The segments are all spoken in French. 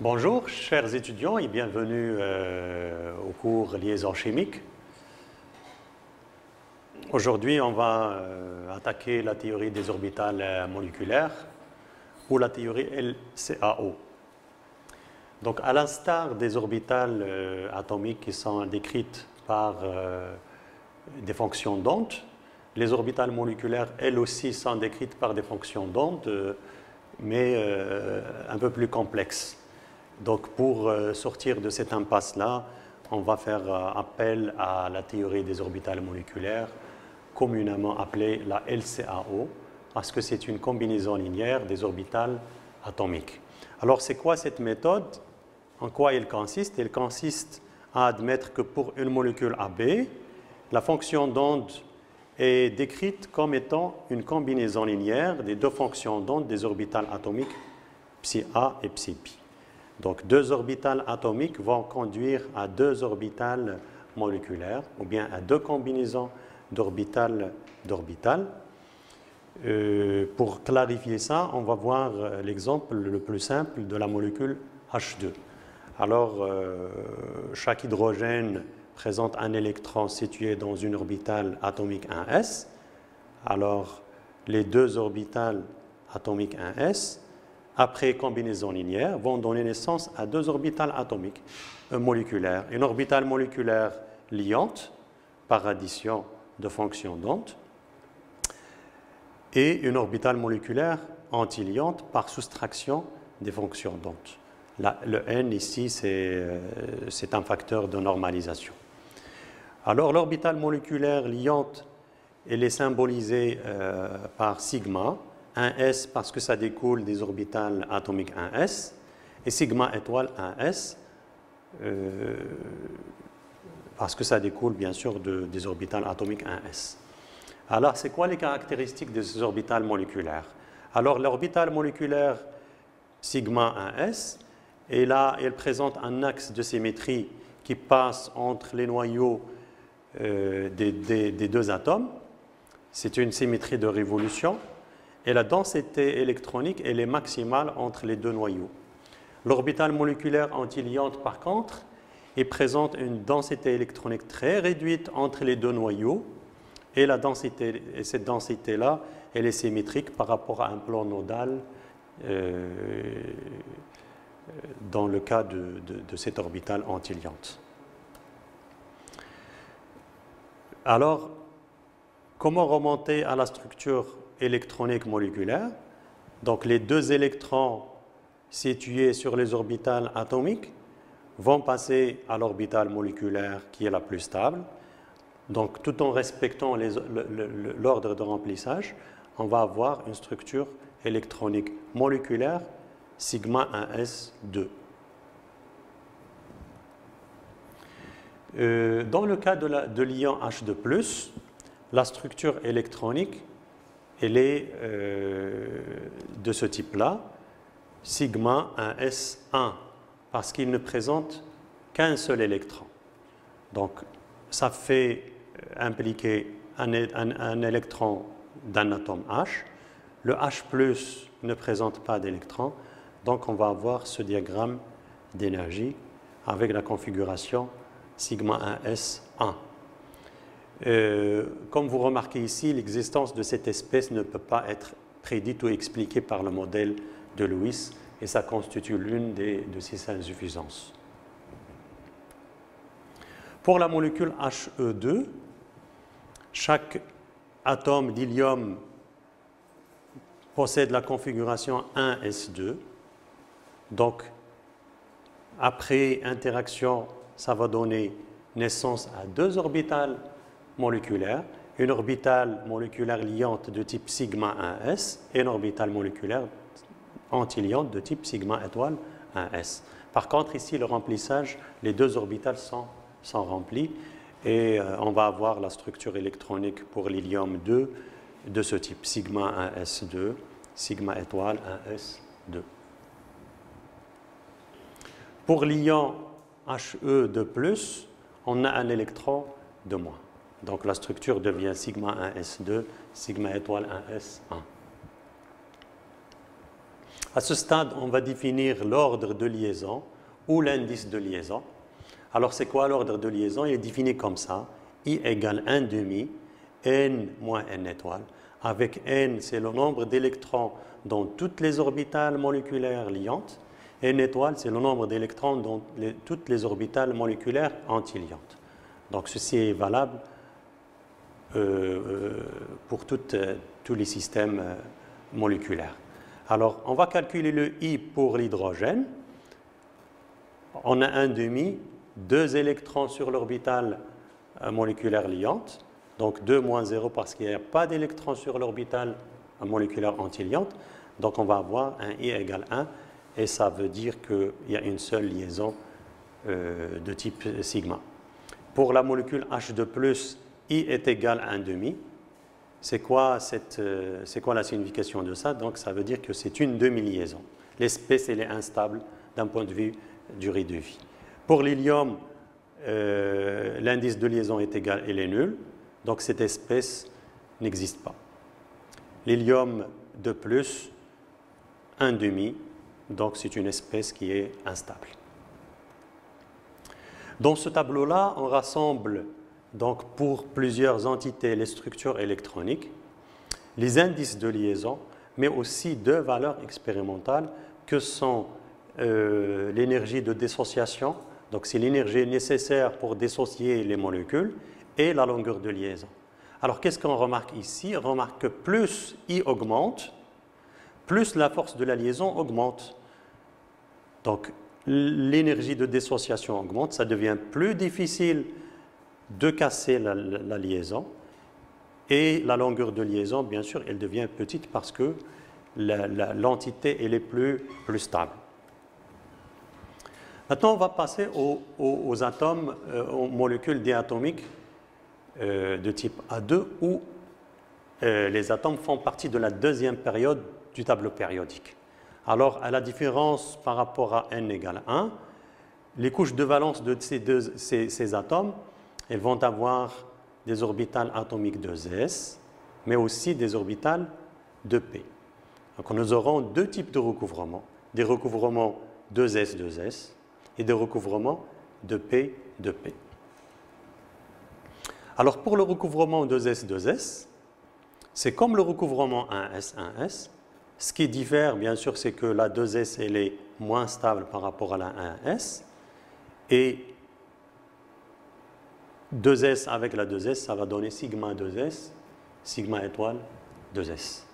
Bonjour, chers étudiants, et bienvenue au cours Liaison chimique. Aujourd'hui, on va attaquer la théorie des orbitales moléculaires ou la théorie LCAO. Donc, à l'instar des orbitales atomiques qui sont décrites par des fonctions d'onde, les orbitales moléculaires, elles aussi, sont décrites par des fonctions d'onde, mais un peu plus complexes. Donc, pour sortir de cette impasse-là, on va faire appel à la théorie des orbitales moléculaires, communément appelée la LCAO, parce que c'est une combinaison linéaire des orbitales atomiques. Alors, c'est quoi cette méthode? En quoi elle consiste? Elle consiste à admettre que pour une molécule AB, la fonction d'onde est décrite comme étant une combinaison linéaire des deux fonctions d'onde des orbitales atomiques psi A et psi B. Donc, deux orbitales atomiques vont conduire à deux orbitales moléculaires, ou bien à deux combinaisons d'orbitales. Pour clarifier ça, on va voir l'exemple le plus simple de la molécule H2. Alors, chaque hydrogène présente un électron situé dans une orbitale atomique 1s. Alors, les deux orbitales atomiques 1s, après combinaison linéaire, vont donner naissance à deux orbitales atomiques moléculaires. Une orbitale moléculaire liante, par addition de fonctions d'onde, et une orbitale moléculaire antiliante par soustraction des fonctions d'onde. Le n ici, c'est un facteur de normalisation. Alors, l'orbitale moléculaire liante, elle est symbolisée par sigma, 1s parce que ça découle des orbitales atomiques 1s, et sigma étoile 1s parce que ça découle bien sûr des orbitales atomiques 1s. Alors, c'est quoi les caractéristiques de ces orbitales moléculaires? Alors, l'orbitale moléculaire sigma 1s, et là, elle présente un axe de symétrie qui passe entre les noyaux des deux atomes. C'est une symétrie de révolution. Et la densité électronique, elle est maximale entre les deux noyaux. L'orbitale moléculaire antiliante, par contre, elle présente une densité électronique très réduite entre les deux noyaux. Et cette densité-là, elle est symétrique par rapport à un plan nodal dans le cas de cette orbitale antiliante. Alors, comment remonter à la structure électronique moléculaire? Donc, les deux électrons situés sur les orbitales atomiques vont passer à l'orbitale moléculaire qui est la plus stable. Donc, tout en respectant l'ordre de remplissage, on va avoir une structure électronique moléculaire sigma 1s2. Dans le cas de l'ion H2+, la structure électronique, elle est de ce type-là, sigma 1s1, parce qu'il ne présente qu'un seul électron. Donc, ça fait impliquer un électron d'un atome H. Le H+ ne présente pas d'électron, donc on va avoir ce diagramme d'énergie avec la configuration sigma 1s1. Comme vous remarquez ici, l'existence de cette espèce ne peut pas être prédite ou expliquée par le modèle de Lewis, et ça constitue l'une de ses insuffisances. Pour la molécule He2, chaque atome d'hélium possède la configuration 1s2. Donc, après interaction, ça va donner naissance à deux orbitales moléculaires, une orbitale moléculaire liante de type sigma 1s et une orbitale moléculaire antiliante de type sigma étoile 1s. Par contre, ici, le remplissage, les deux orbitales sont remplies et on va avoir la structure électronique pour l'hélium 2 de ce type, sigma 1s2, sigma étoile 1s2. Pour l'ion He2+, on a un électron de moins. Donc la structure devient sigma 1s2, sigma étoile 1s1. À ce stade, on va définir l'ordre de liaison ou l'indice de liaison. Alors, c'est quoi l'ordre de liaison? Il est défini comme ça. I égale 1 demi, n moins n étoile. Avec n, c'est le nombre d'électrons dans toutes les orbitales moléculaires liantes. N étoile, c'est le nombre d'électrons dans toutes les orbitales moléculaires antiliantes. Donc, ceci est valable pour tous les systèmes moléculaires. Alors, on va calculer le I pour l'hydrogène. On a 1 demi, 2 électrons sur l'orbitale moléculaire liante, donc 2 moins 0 parce qu'il n'y a pas d'électrons sur l'orbitale moléculaire antiliante. Donc, on va avoir un I égale 1, et ça veut dire qu'il y a une seule liaison de type sigma. Pour la molécule H2+, I est égal à 1 demi. C'est quoi la signification de ça? Donc, ça veut dire que c'est une demi-liaison. L'espèce, elle est instable d'un point de vue durée de vie. Pour l'hélium, l'indice de liaison est égal, il est nul. Donc, cette espèce n'existe pas. L'hélium de plus, 1 demi. Donc, c'est une espèce qui est instable. Dans ce tableau-là, on rassemble donc pour plusieurs entités les structures électroniques, les indices de liaison, mais aussi deux valeurs expérimentales que sont l'énergie de dissociation, donc c'est l'énergie nécessaire pour dissocier les molécules, et la longueur de liaison. Alors qu'est-ce qu'on remarque ici? On remarque que plus I augmente, plus la force de la liaison augmente. Donc l'énergie de dissociation augmente, ça devient plus difficile de casser la liaison, et la longueur de liaison, bien sûr, elle devient petite parce que l'entité elle est plus stable. Maintenant, on va passer aux atomes, aux molécules diatomiques de type A2, où les atomes font partie de la deuxième période du tableau périodique. Alors, à la différence par rapport à n égale 1, les couches de valence de ces atomes, elles vont avoir des orbitales atomiques de S, mais aussi des orbitales de P. Donc, nous aurons deux types de recouvrements, des recouvrements 2S, 2S, et des recouvrements de P, de P. Alors, pour le recouvrement 2S, 2S, c'est comme le recouvrement 1S, 1S. Ce qui diffère, bien sûr, c'est que la 2S, elle est moins stable par rapport à la 1S, et 2S avec la 2S, ça va donner sigma 2S, sigma étoile 2S.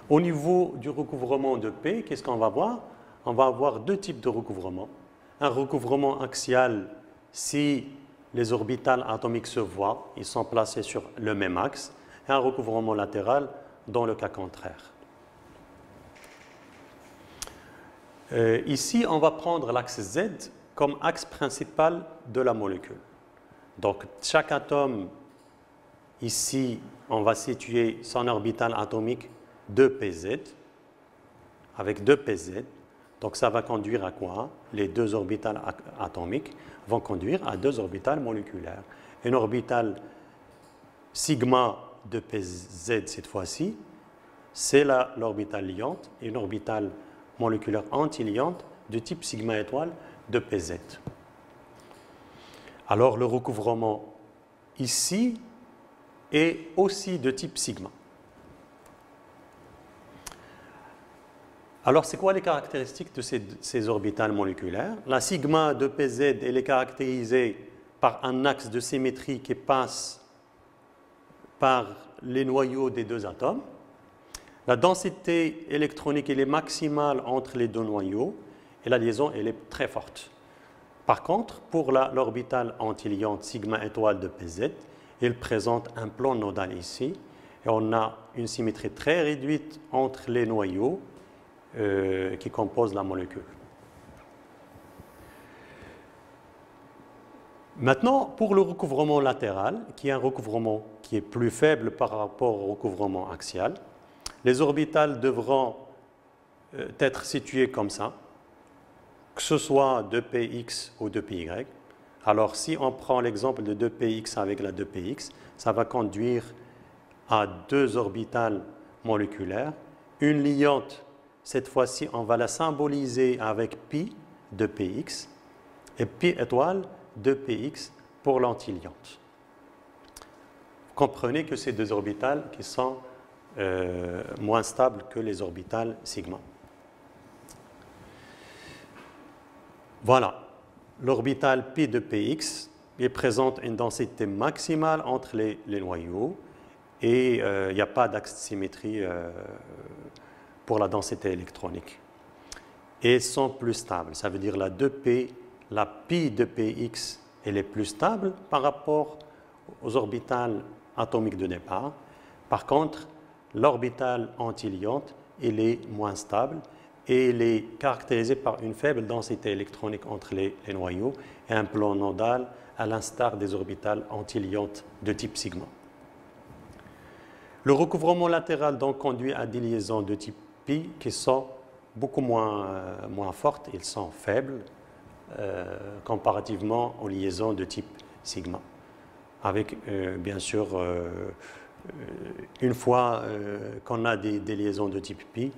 Au niveau du recouvrement de P, qu'est-ce qu'on va voir? On va avoir deux types de recouvrement. Un recouvrement axial, si les orbitales atomiques se voient, ils sont placés sur le même axe, et un recouvrement latéral dans le cas contraire. Ici, on va prendre l'axe Z comme axe principal de la molécule. Donc, chaque atome, ici, on va situer son orbitale atomique 2pz, avec 2pz. Donc, ça va conduire à quoi? Les deux orbitales atomiques vont conduire à deux orbitales moléculaires. Une orbitale sigma de pz cette fois-ci, c'est l'orbitale liante, et une orbitale moléculaire antiliante de type sigma étoile de pz. Alors le recouvrement ici est aussi de type sigma. Alors c'est quoi les caractéristiques de ces orbitales moléculaires? La sigma de pz elle est caractérisée par un axe de symétrie qui passe par les noyaux des deux atomes. La densité électronique elle est maximale entre les deux noyaux et la liaison elle est très forte. Par contre, pour l'orbitale antiliante sigma étoile de pz, elle présente un plan nodal ici et on a une symétrie très réduite entre les noyaux qui composent la molécule. Maintenant, pour le recouvrement latéral, qui est un recouvrement qui est plus faible par rapport au recouvrement axial, les orbitales devront être situées comme ça, que ce soit 2px ou 2py. Alors, si on prend l'exemple de 2px avec la 2px, ça va conduire a deux orbitales moléculaires. Une liante, cette fois-ci, on va la symboliser avec pi de px et pi étoile de px pour l'antiliante. Vous comprenez que c'est deux orbitales qui sont moins stables que les orbitales sigma. Voilà, l'orbital pi de px présente une densité maximale entre les noyaux et il n'y a pas d'axe de symétrie pour la densité électronique. Et sont plus stables, ça veut dire la pi de px, elle est plus stable par rapport aux orbitales atomiques de départ. Par contre, l'orbitale antiliante, elle est moins stable et elle est caractérisée par une faible densité électronique entre les noyaux et un plan nodal à l'instar des orbitales antiliantes de type sigma. Le recouvrement latéral donc conduit à des liaisons de type pi qui sont beaucoup moins fortes, ils sont faibles comparativement aux liaisons de type sigma. Avec bien sûr, une fois qu'on a des liaisons de type pi,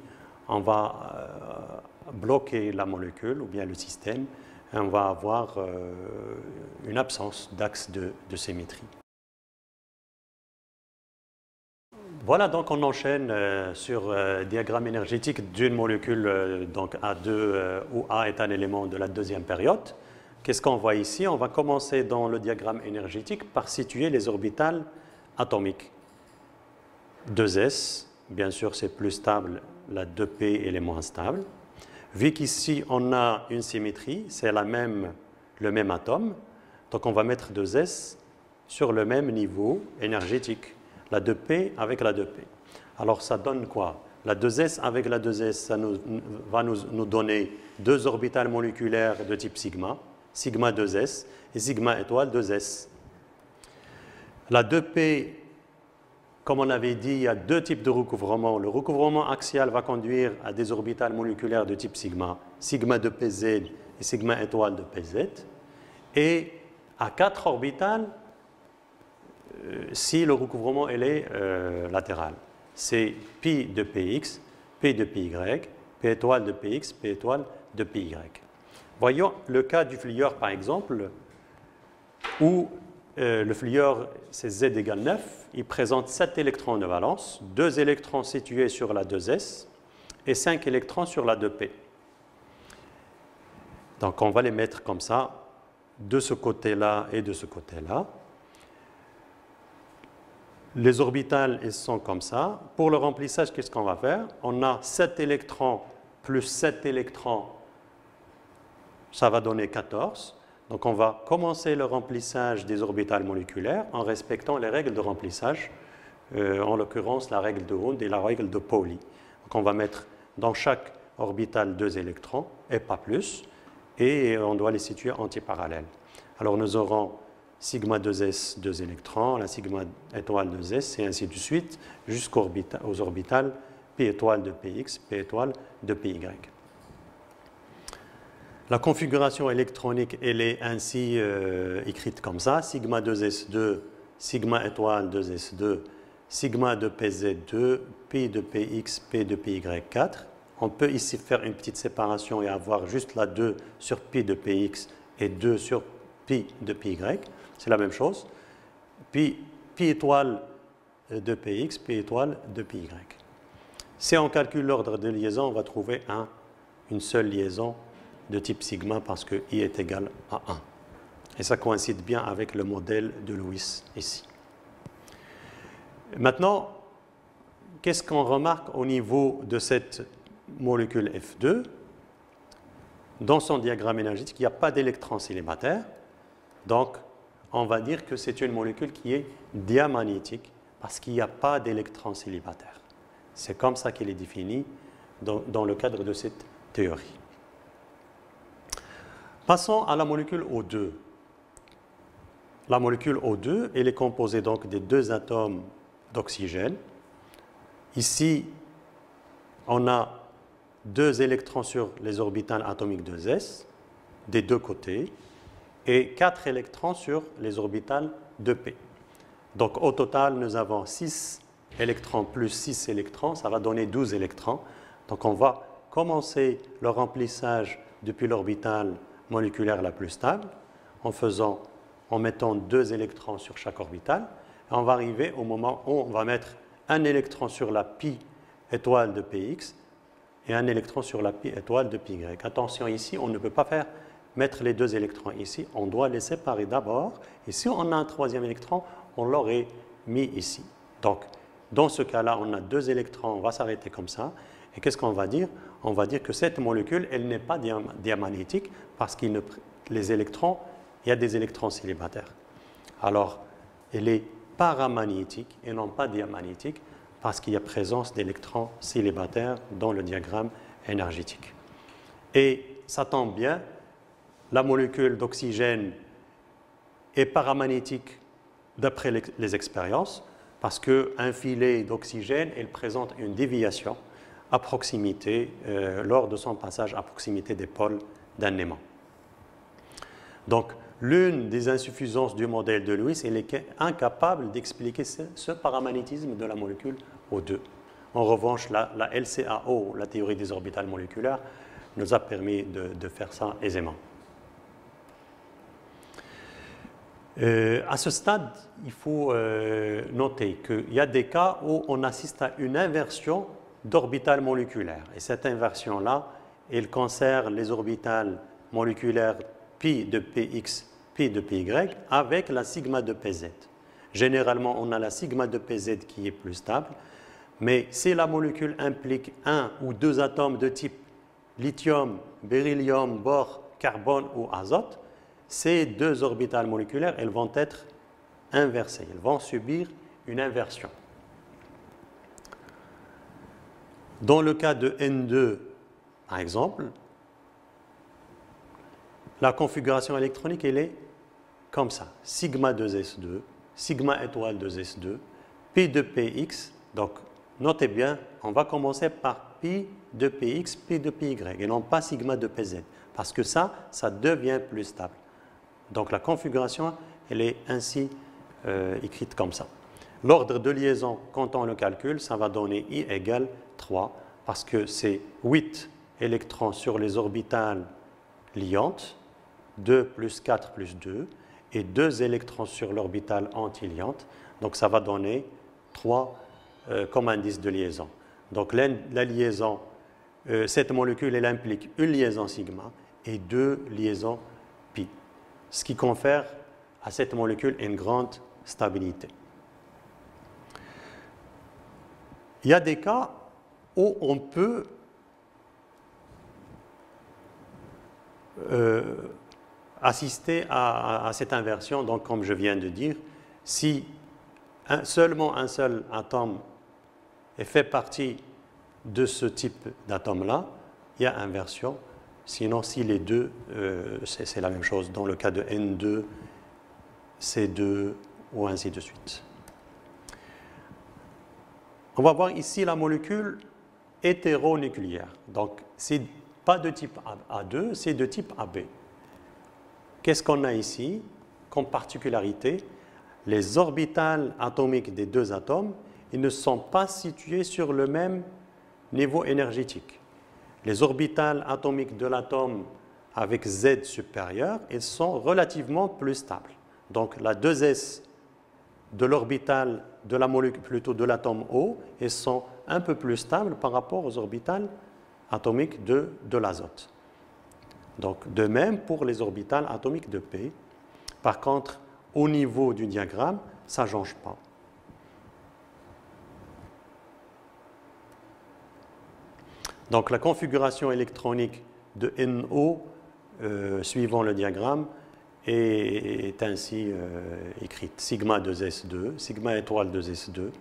on va bloquer la molécule ou bien le système et on va avoir une absence d'axe de symétrie. Voilà, donc on enchaîne sur diagramme énergétique d'une molécule, donc A2, où A est un élément de la deuxième période. Qu'est-ce qu'on voit ici? On va commencer dans le diagramme énergétique par situer les orbitales atomiques. 2s, bien sûr c'est plus stable, la 2p elle est moins stable. Vu qu'ici on a une symétrie, c'est le même atome, donc on va mettre 2s sur le même niveau énergétique. La 2p avec la 2p. Alors ça donne quoi? La 2s avec la 2s, ça va nous donner deux orbitales moléculaires de type sigma, sigma 2s et sigma étoile 2s. La 2p, comme on avait dit, il y a deux types de recouvrement. Le recouvrement axial va conduire à des orbitales moléculaires de type sigma, sigma de pz et sigma étoile de pz. Et à 4 orbitales, si le recouvrement elle est latéral. C'est pi de px, p de py, p étoile de px, p étoile de py. Voyons le cas du fluor par exemple, où le fluor c'est Z égale 9, il présente 7 électrons de valence, 2 électrons situés sur la 2s et 5 électrons sur la 2p. Donc on va les mettre comme ça, de ce côté-là et de ce côté-là. Les orbitales, elles sont comme ça. Pour le remplissage, qu'est-ce qu'on va faire? On a 7 électrons plus 7 électrons, ça va donner 14. Donc on va commencer le remplissage des orbitales moléculaires en respectant les règles de remplissage, en l'occurrence la règle de Hund et la règle de Pauli. Donc on va mettre dans chaque orbitale 2 électrons et pas plus, et on doit les situer antiparallèles. Alors nous aurons sigma 2s, 2 électrons, la sigma étoile 2s, et ainsi de suite, jusqu'aux orbitales p étoile de px, p étoile de py. La configuration électronique, elle est ainsi écrite comme ça, sigma 2s2, sigma étoile 2s2, sigma de pz2, p de px, p de py4. On peut ici faire une petite séparation et avoir juste la 2 sur pi de px et 2 sur pi de py. C'est la même chose. Puis pi étoile de px, pi étoile de py. Si on calcule l'ordre de liaison, on va trouver une seule liaison de type sigma parce que i est égal à 1. Et ça coïncide bien avec le modèle de Lewis ici. Maintenant, qu'est-ce qu'on remarque au niveau de cette molécule F2? Dans son diagramme énergétique, il n'y a pas d'électrons célibataires. Donc, on va dire que c'est une molécule qui est diamagnétique parce qu'il n'y a pas d'électrons célibataires. C'est comme ça qu'il est défini dans le cadre de cette théorie. Passons à la molécule O2. La molécule O2, elle est composée donc des deux atomes d'oxygène. Ici, on a 2 électrons sur les orbitales atomiques 2s, des deux côtés, et 4 électrons sur les orbitales 2p. Donc au total, nous avons 6 électrons plus 6 électrons, ça va donner 12 électrons. Donc on va commencer le remplissage depuis l'orbitale moléculaire la plus stable en mettant 2 électrons sur chaque orbitale. Et on va arriver au moment où on va mettre un électron sur la pi étoile de px et un électron sur la pi étoile de py. Attention ici, on ne peut pas mettre les 2 électrons ici, on doit les séparer d'abord. Et si on a un 3e électron, on l'aurait mis ici. Donc, dans ce cas-là, on a 2 électrons, on va s'arrêter comme ça. Et qu'est-ce qu'on va dire? On va dire que cette molécule, elle n'est pas diamagnétique parce qu'il les électrons, il y a des électrons célibataires. Alors, elle est paramagnétique et non pas diamagnétique parce qu'il y a présence d'électrons célibataires dans le diagramme énergétique. Et ça tombe bien, la molécule d'oxygène est paramagnétique d'après les expériences parce qu'un filet d'oxygène, il présente une déviation à proximité, lors de son passage à proximité des pôles d'un aimant. Donc, l'une des insuffisances du modèle de Lewis, elle est incapable d'expliquer ce paramagnétisme de la molécule O2. En revanche, la LCAO, la théorie des orbitales moléculaires, nous a permis de faire ça aisément. À ce stade, il faut noter qu'il y a des cas où on assiste à une inversion d'orbitales moléculaires. Et cette inversion-là, elle concerne les orbitales moléculaires pi de px, pi de py, avec la sigma de pz. Généralement, on a la sigma de pz qui est plus stable, mais si la molécule implique un ou deux atomes de type lithium, beryllium, bore, carbone ou azote, ces 2 orbitales moléculaires, elles vont être inversées, elles vont subir une inversion. Dans le cas de N2, par exemple, la configuration électronique, elle est comme ça. Sigma 2s2, sigma étoile 2s2, pi de px. Donc, notez bien, on va commencer par pi de px, pi de py, et non pas sigma de pz, parce que ça devient plus stable. Donc, la configuration, elle est ainsi écrite comme ça. L'ordre de liaison, quand on le calcule, ça va donner I égale 3, parce que c'est 8 électrons sur les orbitales liantes, 2 plus 4 plus 2, et 2 électrons sur l'orbitale antiliante. Donc ça va donner 3 comme indice de liaison. Donc la liaison, cette molécule, elle implique une liaison sigma et 2 liaisons pi, ce qui confère à cette molécule une grande stabilité. Il y a des cas où on peut assister à cette inversion. Donc, comme je viens de dire, si seulement un seul atome fait partie de ce type d'atome-là, il y a inversion. Sinon, si les deux, c'est la même chose. Dans le cas de N2, C2 ou ainsi de suite. On va voir ici la molécule hétéronucléaire. Donc, c'est pas de type A2, c'est de type AB. Qu'est-ce qu'on a ici comme particularité? Les orbitales atomiques des 2 atomes, ils ne sont pas situés sur le même niveau énergétique. Les orbitales atomiques de l'atome avec Z supérieur, ils sont relativement plus stables. Donc, la 2s de l'orbitale de la molécule, plutôt de l'atome O, elles sont un peu plus stables par rapport aux orbitales atomiques de l'azote. Donc, de même pour les orbitales atomiques de P. Par contre, au niveau du diagramme, ça ne change pas. Donc, la configuration électronique de NO, suivant le diagramme, est ainsi écrite. Sigma 2s2, sigma étoile 2s2,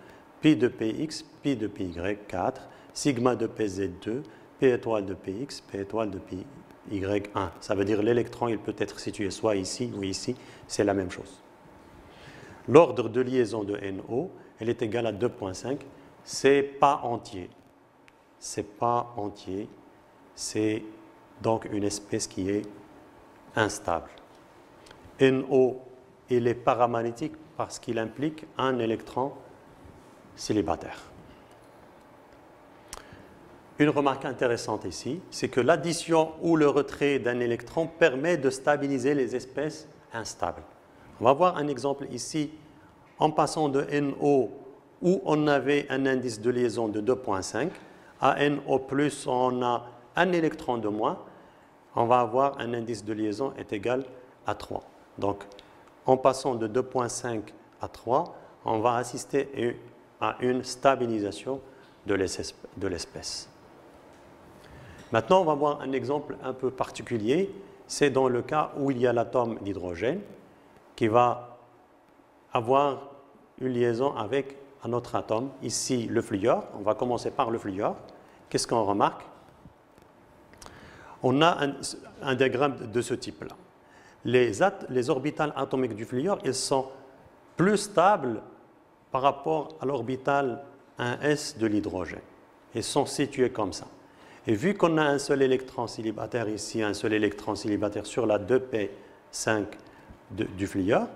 pi de px, pi de py, 4, sigma de pz2, p étoile de px, p étoile de py, 1. Ça veut dire l'électron, il peut être situé soit ici ou ici, c'est la même chose. L'ordre de liaison de NO, elle est égale à 2,5. C'est pas entier. C'est pas entier. C'est donc une espèce qui est instable. NO, il est paramagnétique parce qu'il implique un électron célibataire. Une remarque intéressante ici, c'est que l'addition ou le retrait d'un électron permet de stabiliser les espèces instables. On va voir un exemple ici, en passant de NO, où on avait un indice de liaison de 2,5, à NO+, on a un électron de moins, on va avoir un indice de liaison est égal à 3. Donc, en passant de 2,5 à 3, on va assister à une stabilisation de l'espèce. Maintenant, on va voir un exemple un peu particulier. C'est dans le cas où il y a l'atome d'hydrogène qui va avoir une liaison avec un autre atome, ici le fluor. On va commencer par le fluor. Qu'est-ce qu'on remarque? On a un diagramme de ce type-là. Les orbitales atomiques du fluor, elles sont plus stables par rapport à l'orbital 1s de l'hydrogène. Elles sont situées comme ça. Et vu qu'on a un seul électron célibataire ici, un seul électron célibataire sur la 2p5 du fluor,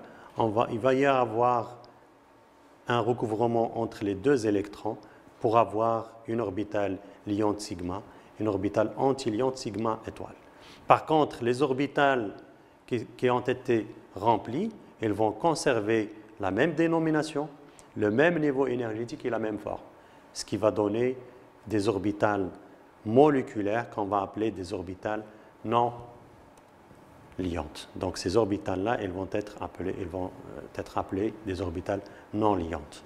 il va y avoir un recouvrement entre les deux électrons pour avoir une orbitale liante sigma, une orbitale anti-liante sigma étoile. Par contre, les orbitales qui ont été remplies, elles vont conserver la même dénomination, le même niveau énergétique et la même forme, ce qui va donner des orbitales moléculaires qu'on va appeler des orbitales non liantes. Donc ces orbitales-là, elles vont être appelées des orbitales non liantes.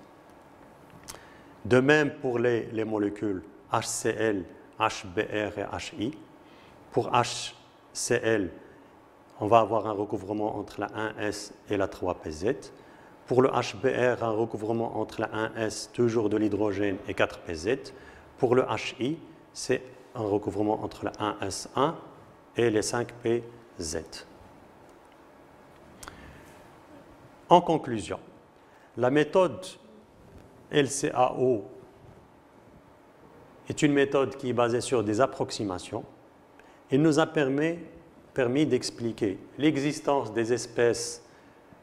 De même pour les molécules HCl, HBr et HI. Pour HCl, on va avoir un recouvrement entre la 1s et la 3pz. Pour le HBr, un recouvrement entre la 1s, toujours de l'hydrogène, et 4pz. Pour le HI, c'est un recouvrement entre la 1s1 et les 5pz. En conclusion, la méthode LCAO est une méthode qui est basée sur des approximations. Elle nous a permis d'expliquer l'existence des espèces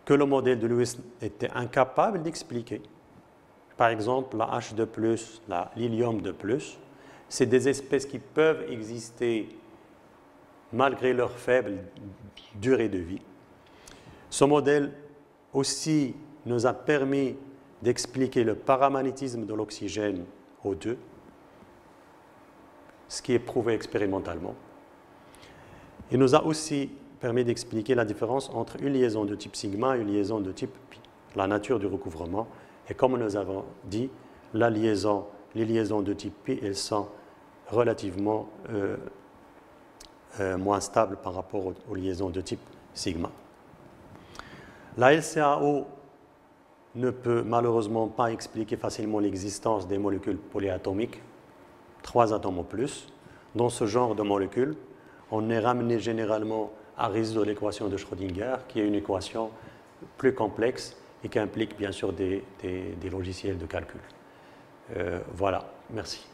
que le modèle de Lewis était incapable d'expliquer. Par exemple, la H2+, l'hélium 2+, c'est des espèces qui peuvent exister malgré leur faible durée de vie. Ce modèle aussi nous a permis d'expliquer le paramagnétisme de l'oxygène O2, ce qui est prouvé expérimentalement. Il nous a aussi permis d'expliquer la différence entre une liaison de type sigma et une liaison de type pi, la nature du recouvrement. Et comme nous avons dit, les liaisons de type pi, elles sont relativement moins stables par rapport aux liaisons de type sigma. La LCAO ne peut malheureusement pas expliquer facilement l'existence des molécules polyatomiques, 3 atomes ou plus. Dans ce genre de molécules, on est ramené généralement à résoudre l'équation de Schrödinger, qui est une équation plus complexe et qui implique bien sûr des logiciels de calcul. Voilà, merci.